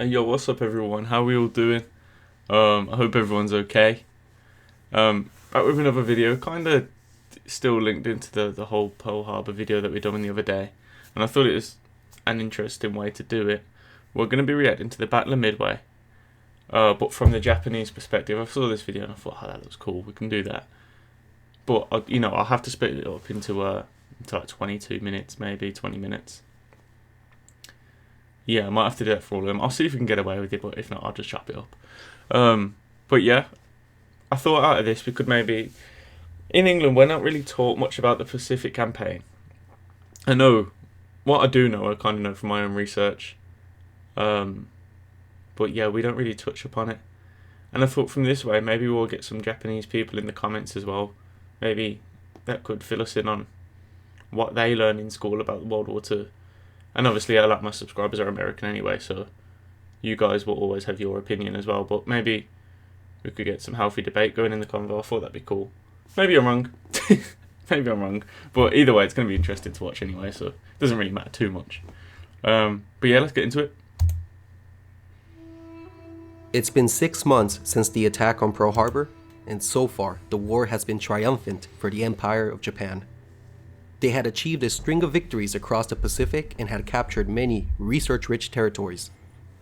Hey, yo, what's up, everyone? How we all doing? I hope everyone's okay. Back with another video, kind of still linked into the whole Pearl Harbor video that we done the other day, and I thought it was an interesting way to do it. We're going to be reacting to the Battle of Midway, but from the Japanese perspective. I saw this video and I thought, oh, that looks cool. We can do that, but I'll have to split it up into like 22 minutes, maybe 20 minutes. Yeah, I might have to do that for all of them. I'll see if we can get away with it, but if not, I'll just chop it up. But yeah, I thought out of this we could maybe... In England, we're not really taught much about the Pacific Campaign. I know, what I do know, I kind of know from my own research. But yeah, we don't really touch upon it. And I thought from this way, maybe we'll get some Japanese people in the comments as well. Maybe that could fill us in on what they learn in school about World War II. And obviously, a lot of my subscribers are American anyway, so you guys will always have your opinion as well. But maybe we could get some healthy debate going in the convo. I thought that'd be cool. Maybe I'm wrong. Maybe I'm wrong. But either way, it's going to be interesting to watch anyway, so it doesn't really matter too much. But yeah, let's get into it. It's been 6 months since the attack on Pearl Harbor, and so far, the war has been triumphant for the Empire of Japan. They had achieved a string of victories across the Pacific and had captured many research-rich territories.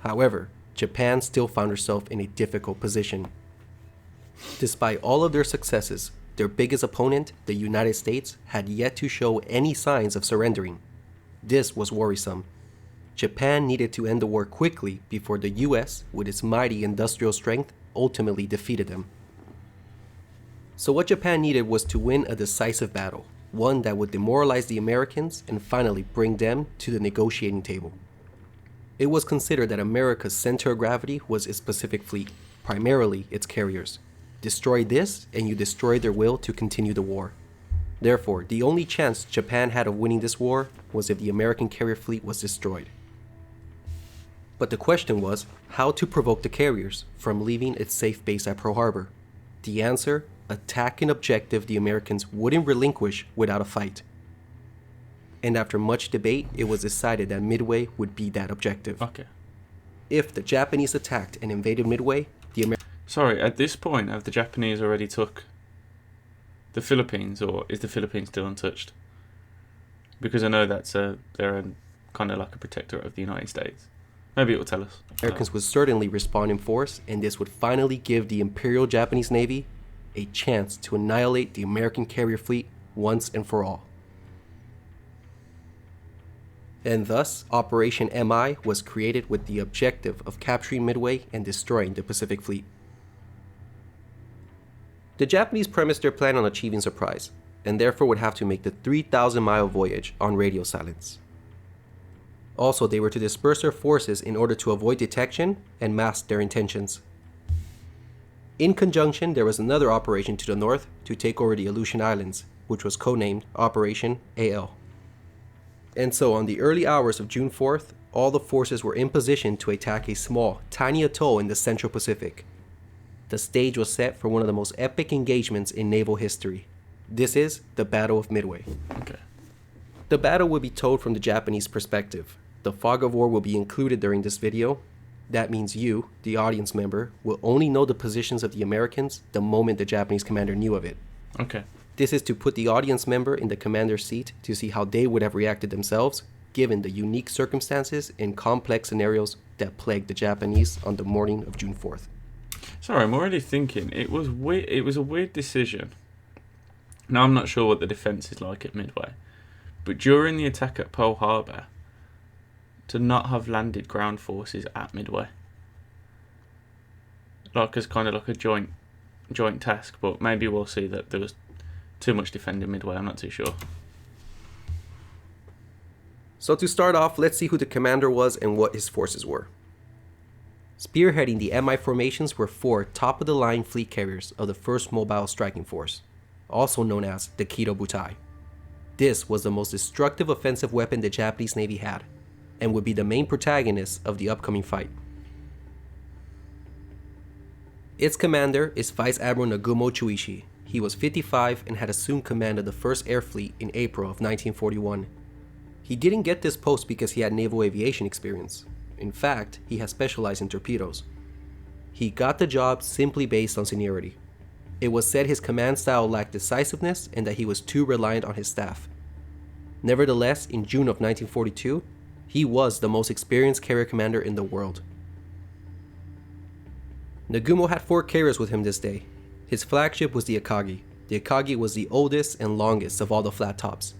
However, Japan still found herself in a difficult position. Despite all of their successes, their biggest opponent, the United States, had yet to show any signs of surrendering. This was worrisome. Japan needed to end the war quickly before the US, with its mighty industrial strength, ultimately defeated them. So what Japan needed was to win a decisive battle, one that would demoralize the Americans and finally bring them to the negotiating table. It was considered that America's center of gravity was its Pacific Fleet, primarily its carriers. Destroy this and you destroy their will to continue the war. Therefore, the only chance Japan had of winning this war was if the American carrier fleet was destroyed. But the question was, how to provoke the carriers from leaving its safe base at Pearl Harbor? The answer: attack an objective the Americans wouldn't relinquish without a fight. And after much debate, it was decided that Midway would be that objective. Okay. If the Japanese attacked and invaded Midway, Sorry, at this point, have the Japanese already took the Philippines, or is the Philippines still untouched? Because I know that's they're kind of like a protectorate of the United States. Maybe it will tell us. Americans would certainly respond in force, and this would finally give the Imperial Japanese Navy a chance to annihilate the American carrier fleet once and for all. And thus, Operation MI was created with the objective of capturing Midway and destroying the Pacific Fleet. The Japanese premised their plan on achieving surprise, and therefore would have to make the 3,000-mile voyage on radio silence. Also, they were to disperse their forces in order to avoid detection and mask their intentions. In conjunction, there was another operation to the north to take over the Aleutian Islands, which was codenamed Operation AL. And so on the early hours of June 4th, all the forces were in position to attack a small, tiny atoll in the Central Pacific. The stage was set for one of the most epic engagements in naval history. This is the Battle of Midway. Okay. The battle will be told from the Japanese perspective. The fog of war will be included during this video. That means you, the audience member, will only know the positions of the Americans the moment the Japanese commander knew of it. Okay. This is to put the audience member in the commander's seat to see how they would have reacted themselves, given the unique circumstances and complex scenarios that plagued the Japanese on the morning of June 4th. Sorry, I'm already thinking it was weird. It was a weird decision. Now I'm not sure what the defense is like at Midway, but during the attack at Pearl Harbor, to not have landed ground forces at Midway, like as kind of like a joint task. But maybe we'll see that there was too much defending Midway. I'm not too sure. So to start off, let's see who the commander was and what his forces were. Spearheading the MI formations were 4 top-of-the-line fleet carriers of the 1st Mobile Striking Force, also known as the Kido Butai. This was the most destructive offensive weapon the Japanese Navy had, and would be the main protagonist of the upcoming fight. Its commander is Vice Admiral Nagumo Chuishi. He was 55 and had assumed command of the 1st Air Fleet in April of 1941. He didn't get this post because he had naval aviation experience. In fact, he has specialized in torpedoes. He got the job simply based on seniority. It was said his command style lacked decisiveness and that he was too reliant on his staff. Nevertheless, in June of 1942, he was the most experienced carrier commander in the world. Nagumo had 4 carriers with him this day. His flagship was the Akagi. The Akagi was the oldest and longest of all the flat tops.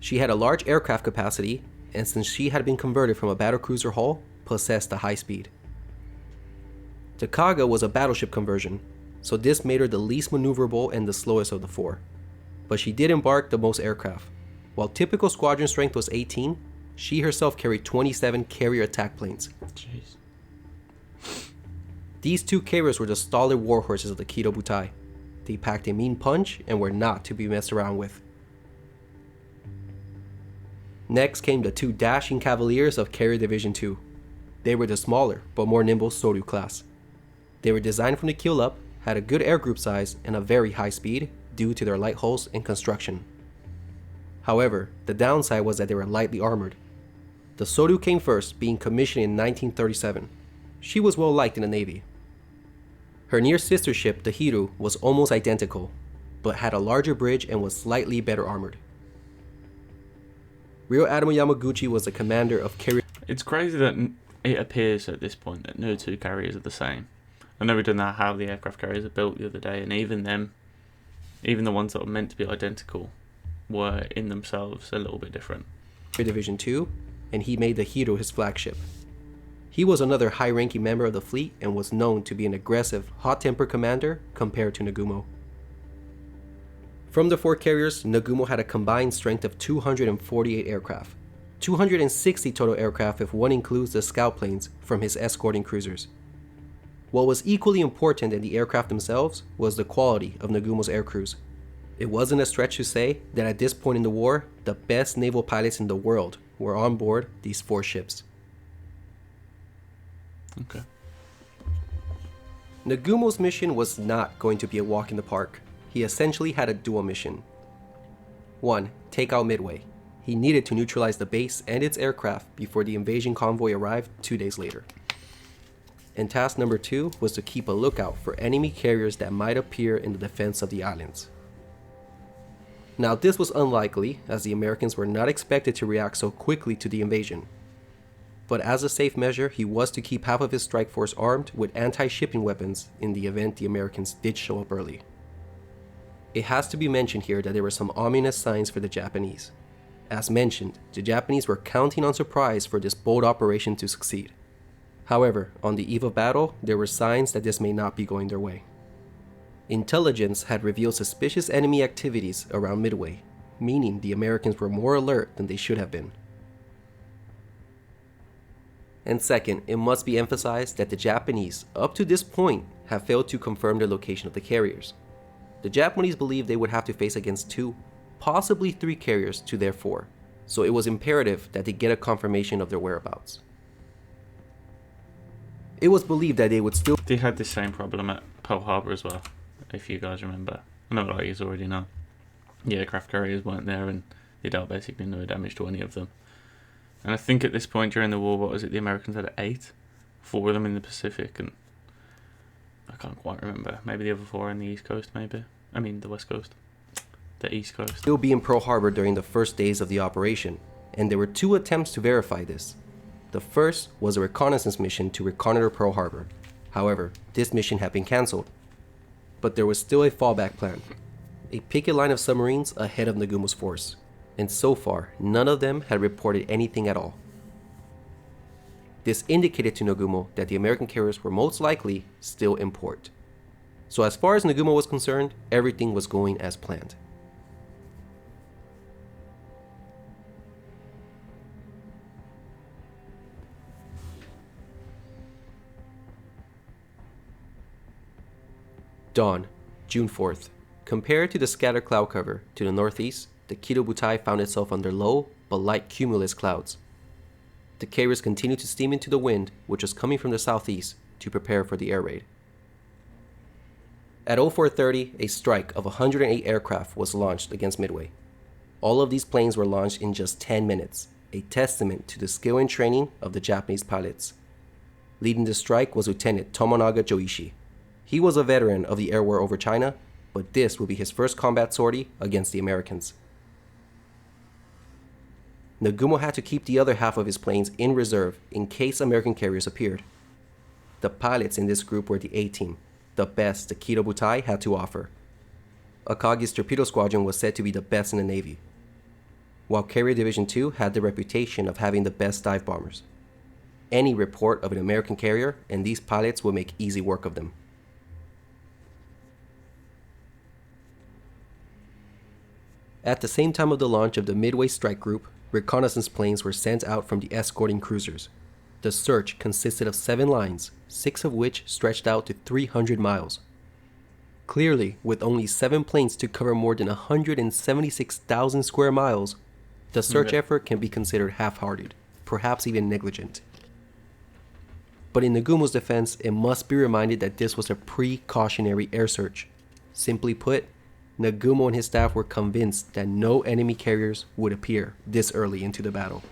She had a large aircraft capacity, and since she had been converted from a battlecruiser hull, possessed a high speed. The Kaga was a battleship conversion, so this made her the least maneuverable and the slowest of the 4. But she did embark the most aircraft. While typical squadron strength was 18, she herself carried 27 carrier attack planes. Jeez. These 2 carriers were the stolid warhorses of the Kido Butai. They packed a mean punch and were not to be messed around with. Next came the 2 dashing cavaliers of Carrier Division 2. They were the smaller but more nimble Soryu class. They were designed from the keel up, had a good air group size, and a very high speed due to their light hulls and construction. However, the downside was that they were lightly armored. The Soryu came first, being commissioned in 1937. She was well liked in the Navy. Her near sister ship, the Hiru, was almost identical, but had a larger bridge and was slightly better armored. Rear Admiral Yamaguchi was the commander of carrier. It's crazy that it appears at this point that no 2 carriers are the same. I know we done that how the aircraft carriers are built the other day, and even the ones that are meant to be identical, were in themselves a little bit different. Division 2, and he made the Hiru his flagship. He was another high-ranking member of the fleet and was known to be an aggressive, hot-tempered commander compared to Nagumo. From the 4 carriers, Nagumo had a combined strength of 248 aircraft, 260 total aircraft if one includes the scout planes from his escorting cruisers. What was equally important than the aircraft themselves was the quality of Nagumo's air crews. It wasn't a stretch to say that at this point in the war, the best naval pilots in the world were on board these 4 ships. Okay. Nagumo's mission was not going to be a walk in the park. He essentially had a dual mission. 1. Take out Midway. He needed to neutralize the base and its aircraft before the invasion convoy arrived 2 days later. And task number 2 was to keep a lookout for enemy carriers that might appear in the defense of the islands. Now this was unlikely, as the Americans were not expected to react so quickly to the invasion. But as a safe measure, he was to keep half of his strike force armed with anti-shipping weapons in the event the Americans did show up early. It has to be mentioned here that there were some ominous signs for the Japanese. As mentioned, the Japanese were counting on surprise for this bold operation to succeed. However, on the eve of battle, there were signs that this may not be going their way. Intelligence had revealed suspicious enemy activities around Midway, meaning the Americans were more alert than they should have been. And second, it must be emphasized that the Japanese, up to this point, have failed to confirm the location of the carriers. The Japanese believed they would have to face against 2, possibly 3 carriers to their 4, so it was imperative that they get a confirmation of their whereabouts. It was believed that they would still. They had the same problem at Pearl Harbor as well, if you guys remember. I know a lot of you already know. The aircraft carriers weren't there and they dealt basically no damage to any of them. And I think at this point during the war, what was it, the Americans had 8? 4 of them in the Pacific, and I can't quite remember. Maybe the other 4 on the East Coast, maybe. I mean, the West Coast. The East Coast. Still be in Pearl Harbor during the first days of the operation, and there were 2 attempts to verify this. The first was a reconnaissance mission to reconnoiter Pearl Harbor. However, this mission had been cancelled. But there was still a fallback plan. A picket line of submarines ahead of Nagumo's force. And so far, none of them had reported anything at all. This indicated to Nagumo that the American carriers were most likely still in port. So as far as Nagumo was concerned, everything was going as planned. Dawn, June 4th. Compared to the scattered cloud cover to the northeast, the Kido Butai found itself under low but light cumulus clouds. The carriers continued to steam into the wind, which was coming from the southeast, to prepare for the air raid. At 0430, a strike of 108 aircraft was launched against Midway. All of these planes were launched in just 10 minutes, a testament to the skill and training of the Japanese pilots. Leading the strike was Lieutenant Tomonaga Joichi. He was a veteran of the air war over China, but this would be his first combat sortie against the Americans. Nagumo had to keep the other half of his planes in reserve in case American carriers appeared. The pilots in this group were the A-Team, the best the Kido Butai had to offer. Akagi's torpedo squadron was said to be the best in the Navy, while Carrier Division 2 had the reputation of having the best dive bombers. Any report of an American carrier, and these pilots would make easy work of them. At the same time of the launch of the Midway Strike Group, reconnaissance planes were sent out from the escorting cruisers. The search consisted of 7 lines, 6 of which stretched out to 300 miles. Clearly, with only 7 planes to cover more than 176,000 square miles, the search effort can be considered half-hearted, perhaps even negligent. But in Nagumo's defense, it must be reminded that this was a precautionary air search. Simply put, Nagumo and his staff were convinced that no enemy carriers would appear this early into the battle.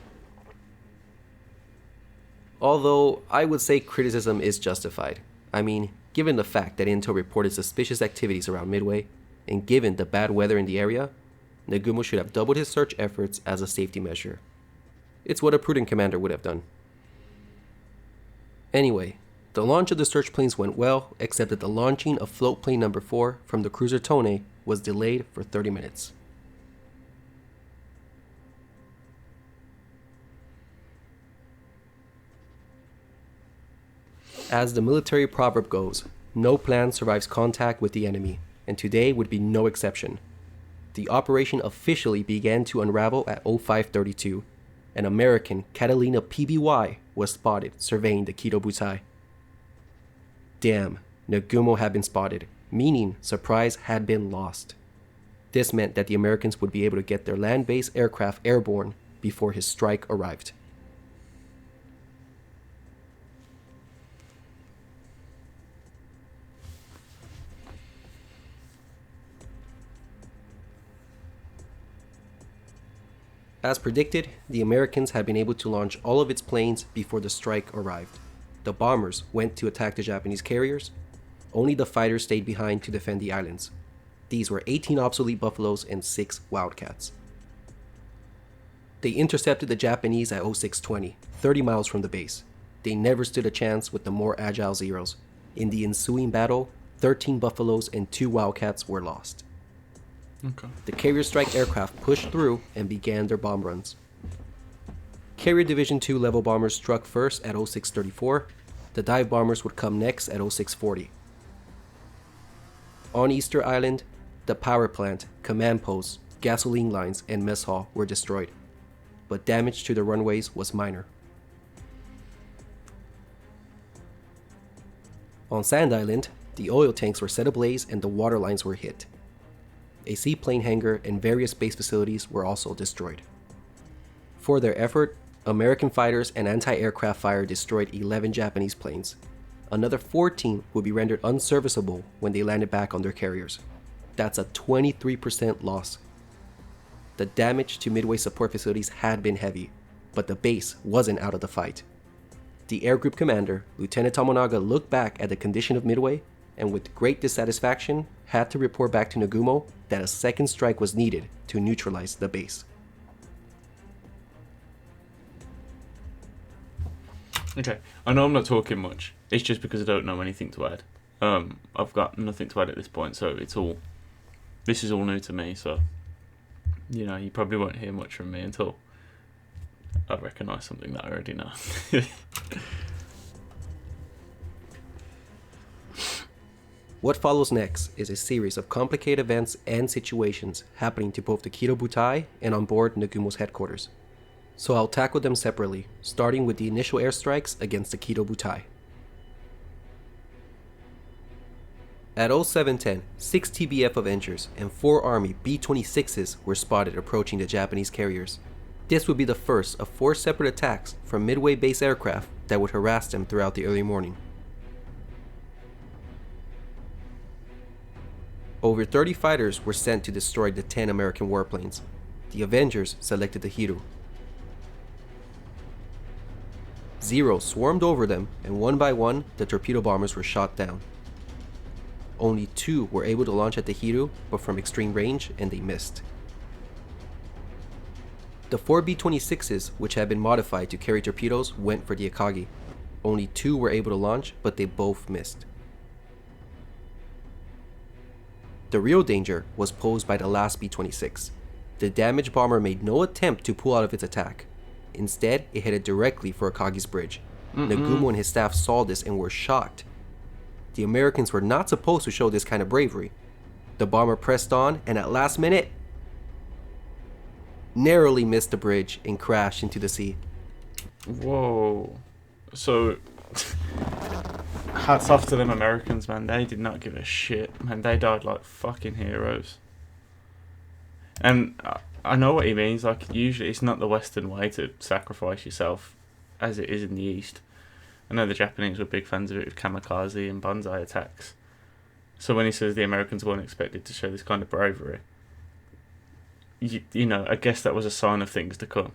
Although, I would say criticism is justified. I mean, given the fact that Intel reported suspicious activities around Midway, and given the bad weather in the area, Nagumo should have doubled his search efforts as a safety measure. It's what a prudent commander would have done. Anyway, the launch of the search planes went well, except that the launching of float plane number 4 from the cruiser Tone was delayed for 30 minutes. As the military proverb goes, no plan survives contact with the enemy, and today would be no exception. The operation officially began to unravel at 0532. An American Catalina PBY was spotted surveying the Kido Butai. Damn, Nagumo had been spotted, meaning surprise had been lost. This meant that the Americans would be able to get their land-based aircraft airborne before his strike arrived. As predicted, the Americans had been able to launch all of its planes before the strike arrived. The bombers went to attack the Japanese carriers. Only the fighters stayed behind to defend the islands. These were 18 obsolete Buffaloes and 6 Wildcats. They intercepted the Japanese at 0620, 30 miles from the base. They never stood a chance with the more agile Zeros. In the ensuing battle, 13 Buffaloes and 2 Wildcats were lost. Okay. The Carrier Strike aircraft pushed through and began their bomb runs. Carrier Division 2 level bombers struck first at 0634. The dive bombers would come next at 0640. On Easter Island, the power plant, command posts, gasoline lines, and mess hall were destroyed, but damage to the runways was minor. On Sand Island, the oil tanks were set ablaze and the water lines were hit. A seaplane hangar and various base facilities were also destroyed. For their effort, American fighters and anti-aircraft fire destroyed 11 Japanese planes. Another 14 would be rendered unserviceable when they landed back on their carriers. That's a 23% loss. The damage to Midway support facilities had been heavy, but the base wasn't out of the fight. The air group commander, Lieutenant Tomonaga, looked back at the condition of Midway and with great dissatisfaction had to report back to Nagumo that a second strike was needed to neutralize the base. Okay, I know I'm not talking much. It's just because I don't know anything to add. I've got nothing to add at this point, so this is all new to me, so you probably won't hear much from me until I recognise something that I already know. What follows next is a series of complicated events and situations happening to both the Kido Butai and on board Nagumo's headquarters. So I'll tackle them separately, starting with the initial airstrikes against the Kido Butai. At 0710, 6 TBF Avengers and 4 Army B-26s were spotted approaching the Japanese carriers. This would be the first of 4 separate attacks from Midway-based aircraft that would harass them throughout the early morning. Over 30 fighters were sent to destroy the 10 American warplanes. The Avengers selected the Hiru. Zeros swarmed over them, and one by one, the torpedo bombers were shot down. Only 2 were able to launch at the Hiru, but from extreme range, and they missed. The 4 B-26s, which had been modified to carry torpedoes, went for the Akagi. Only 2 were able to launch, but they both missed. The real danger was posed by the last B-26. The damaged bomber made no attempt to pull out of its attack. Instead, it headed directly for Akagi's bridge. Nagumo and his staff saw this and were shocked. The Americans were not supposed to show this kind of bravery. The bomber pressed on, and at last minute, narrowly missed the bridge and crashed into the sea. Whoa. So, hats off to them Americans, man. They did not give a shit, man. They died like fucking heroes. And I know what he means. Like, usually it's not the Western way to sacrifice yourself as it is in the East. I know the Japanese were big fans of it with kamikaze and banzai attacks. So when he says the Americans weren't expected to show this kind of bravery, you know, I guess that was a sign of things to come.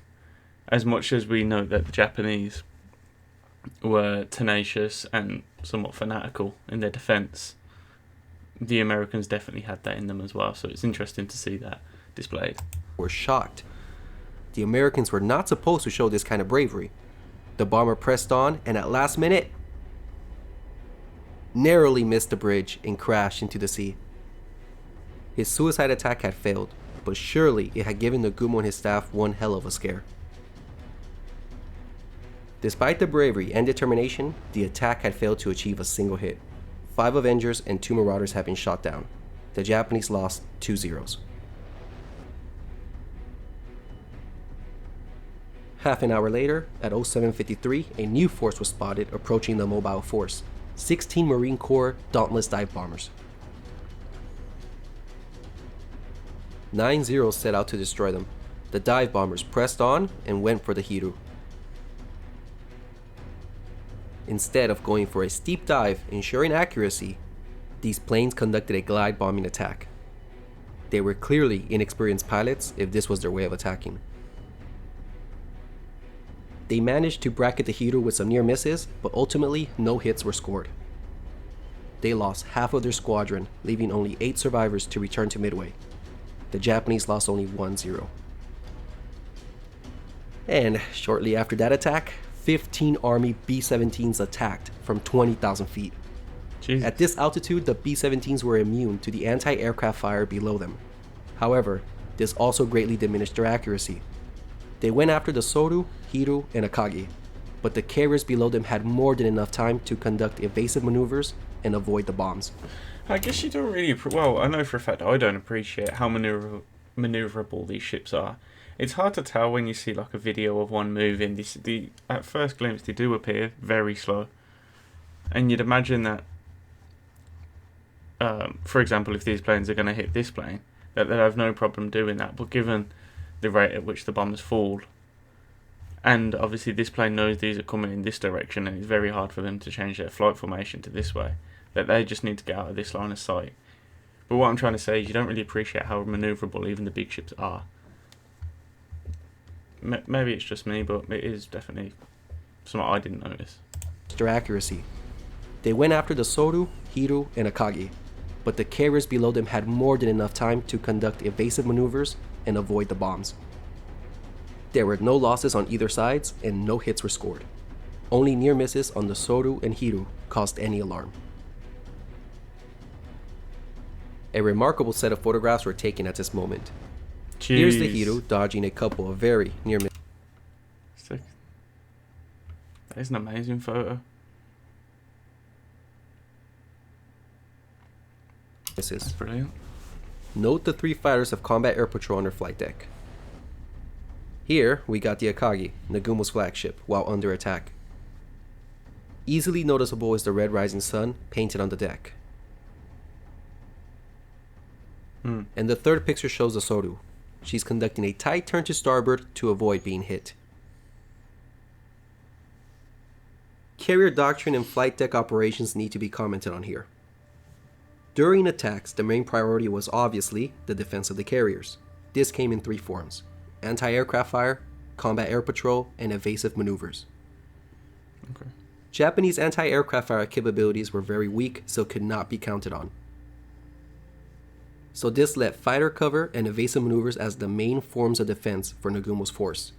As much as we know that the Japanese were tenacious and somewhat fanatical in their defence, the Americans definitely had that in them as well. So it's interesting to see that displayed. Were shocked. The Americans were not supposed to show this kind of bravery. The bomber pressed on, and at last minute, narrowly missed the bridge and crashed into the sea. His suicide attack had failed, but surely it had given Nagumo and his staff one hell of a scare. Despite the bravery and determination, the attack had failed to achieve a single hit. 5 Avengers and 2 Marauders had been shot down. The Japanese lost 2 zeros. Half an hour later, at 07:53, a new force was spotted approaching the mobile force. 16 Marine Corps Dauntless dive bombers. 9 Zeros set out to destroy them. The dive bombers pressed on and went for the Hiru. Instead of going for a steep dive, ensuring accuracy, these planes conducted a glide bombing attack. They were clearly inexperienced pilots if this was their way of attacking. They managed to bracket the Hiru with some near misses, but ultimately no hits were scored. They lost half of their squadron, leaving only 8 survivors to return to Midway. The Japanese lost only 1 0. And shortly after that attack, 15 Army B-17s attacked from 20,000 feet. Jesus. At this altitude, the B-17s were immune to the anti-aircraft fire below them. However, this also greatly diminished their accuracy. They went after the Soru, Hiru, and Akagi, but the carriers below them had more than enough time to conduct evasive maneuvers and avoid the bombs. I guess you don't really... Well, I know for a fact I don't appreciate how maneuverable these ships are. It's hard to tell when you see like a video of one moving. At first glimpse, they do appear very slow. And you'd imagine that, for example, if these planes are going to hit this plane, that they'd have no problem doing that. But given the rate at which the bombers fall, and obviously this plane knows these are coming in this direction, and it's very hard for them to change their flight formation to this way, that they just need to get out of this line of sight. But what I'm trying to say is you don't really appreciate how maneuverable even the big ships are. Maybe it's just me, but it is definitely something I didn't notice. Their accuracy. They went after the Soru, Hiru, and Akagi, but the carriers below them had more than enough time to conduct evasive maneuvers and avoid the bombs. There were no losses on either sides, and no hits were scored. Only near misses on the Soru and Hiru caused any alarm. A remarkable set of photographs were taken at this moment. Jeez. Here's the Hiru dodging a couple of very near Sick. That is an amazing photo. misses. That's brilliant. Note the 3 fighters of Combat Air Patrol on their flight deck. Here, we got the Akagi, Nagumo's flagship, while under attack. Easily noticeable is the red rising sun painted on the deck. And the third picture shows the Soru. She's conducting a tight turn to starboard to avoid being hit. Carrier doctrine and flight deck operations need to be commented on here. During attacks, the main priority was obviously the defense of the carriers. This came in 3 forms: anti-aircraft fire, combat air patrol, and evasive maneuvers. Okay. Japanese anti-aircraft fire capabilities were very weak, so could not be counted on. So this left fighter cover and evasive maneuvers as the main forms of defense for Nagumo's force.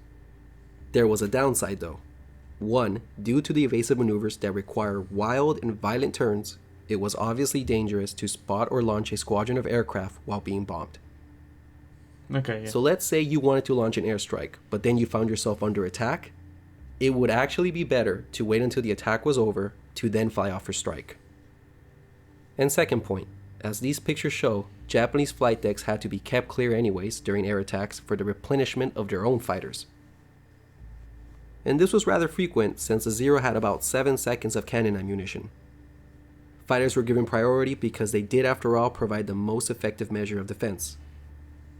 There was a downside though. One, due to the evasive maneuvers that require wild and violent turns, it was obviously dangerous to spot or launch a squadron of aircraft while being bombed. Okay, yeah. So let's say you wanted to launch an airstrike, but then you found yourself under attack. It would actually be better to wait until the attack was over to then fly off for strike. And second point, as these pictures show, Japanese flight decks had to be kept clear anyways during air attacks for the replenishment of their own fighters. And this was rather frequent since the Zero had about 7 seconds of cannon ammunition. Fighters were given priority because they did after all provide the most effective measure of defense.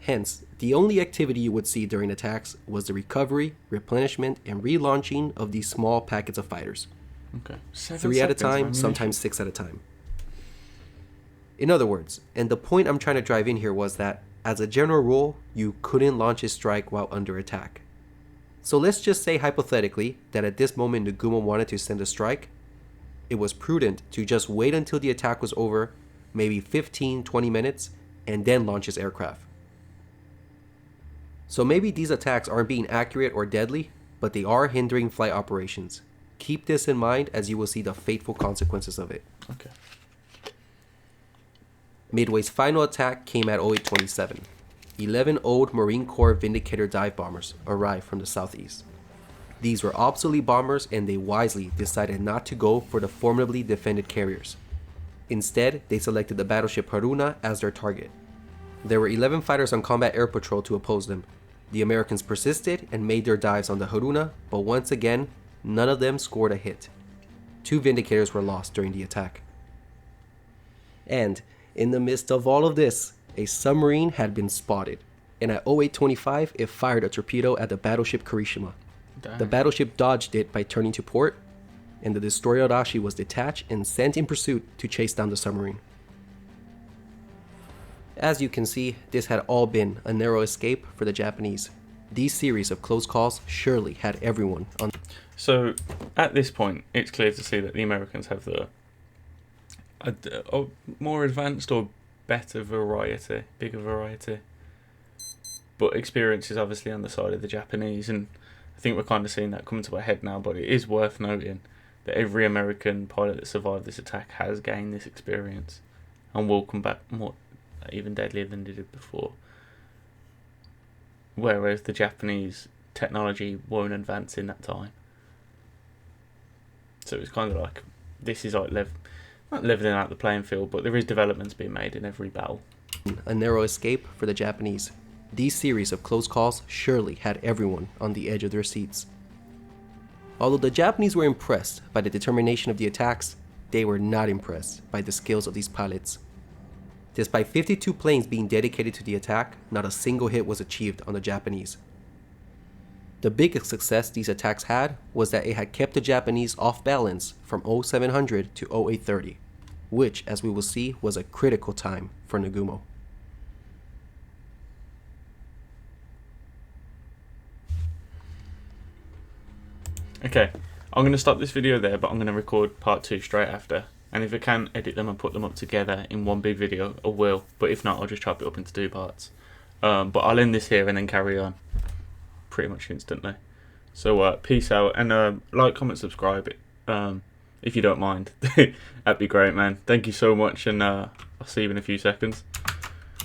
Hence, the only activity you would see during attacks was the recovery, replenishment, and relaunching of these small packets of fighters. Okay. 3 at a time, sometimes 6 at a time. In other words, and the point I'm trying to drive in here was that, as a general rule, you couldn't launch a strike while under attack. So let's just say hypothetically that at this moment Nagumo wanted to send a strike. It was prudent to just wait until the attack was over, maybe 15-20 minutes, and then launch his aircraft. So maybe these attacks aren't being accurate or deadly, but they are hindering flight operations. Keep this in mind as you will see the fateful consequences of it. Okay. Midway's final attack came at 0827. 11 old Marine Corps Vindicator dive bombers arrived from the southeast. These were obsolete bombers and they wisely decided not to go for the formidably defended carriers. Instead, they selected the battleship Haruna as their target. There were 11 fighters on combat air patrol to oppose them. The Americans persisted and made their dives on the Haruna, but once again, none of them scored a hit. 2 Vindicators were lost during the attack. And, in the midst of all of this, a submarine had been spotted, and at 0825 it fired a torpedo at the battleship Kirishima. Damn. The battleship dodged it by turning to port, and the destroyer Arashi was detached and sent in pursuit to chase down the submarine. As you can see, this had all been a narrow escape for the Japanese. These series of close calls surely had everyone on. So, at this point, it's clear to see that the Americans have a more advanced or better variety, bigger variety. But experience is obviously on the side of the Japanese, and I think we're kind of seeing that come to a head now, but it is worth noting that every American pilot that survived this attack has gained this experience and will come back more even deadlier than they did before. Whereas the Japanese technology won't advance in that time. So it's kind of like, this is like not leveling out the playing field, but there is developments being made in every battle. A narrow escape for the Japanese. These series of close calls surely had everyone on the edge of their seats. Although the Japanese were impressed by the determination of the attacks, they were not impressed by the skills of these pilots. Despite 52 planes being dedicated to the attack, not a single hit was achieved on the Japanese. The biggest success these attacks had was that it had kept the Japanese off balance from 0700 to 0830, which, as we will see, was a critical time for Nagumo. Okay, I'm going to stop this video there, but I'm going to record part 2 straight after. And if I can edit them and put them up together in one big video, I will. But if not, I'll just chop it up into 2 parts. But I'll end this here and then carry on pretty much instantly. So peace out, and like, comment, subscribe if you don't mind. That'd be great, man. Thank you so much, and I'll see you in a few seconds.